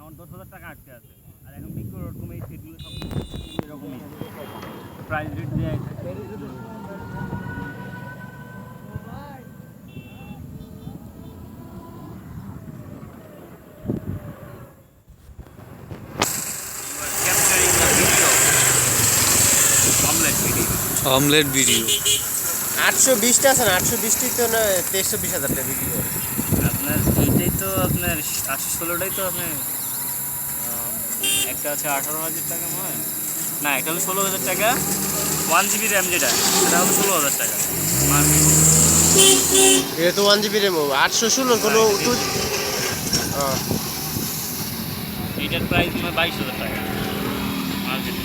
আমার 10,000 টাকা আটকে আছে। আর এখন বিক্রি ওরকম এই সেটগুলো সব এরকমই প্রাইস রেট দেওয়া আছে। অমলেট ভিডিও 820টা আছে না, 820টি তো না 23-20 হাজার টাকা বিক্রি করে। আপনার এইটাই তো আপনার 816টাই তো আপনার একটা আছে 18,000 টাকা মনে হয়, না একটা হলো 16,000 টাকা 1 GB র্যাম, যেটা সেটা হলো 16,000 টাকা মার্কেট। এটা তো 1 GB র্যাম, 816 কোনো এইটার প্রাইস মনে হয় 22,000 টাকা মার্কেটে।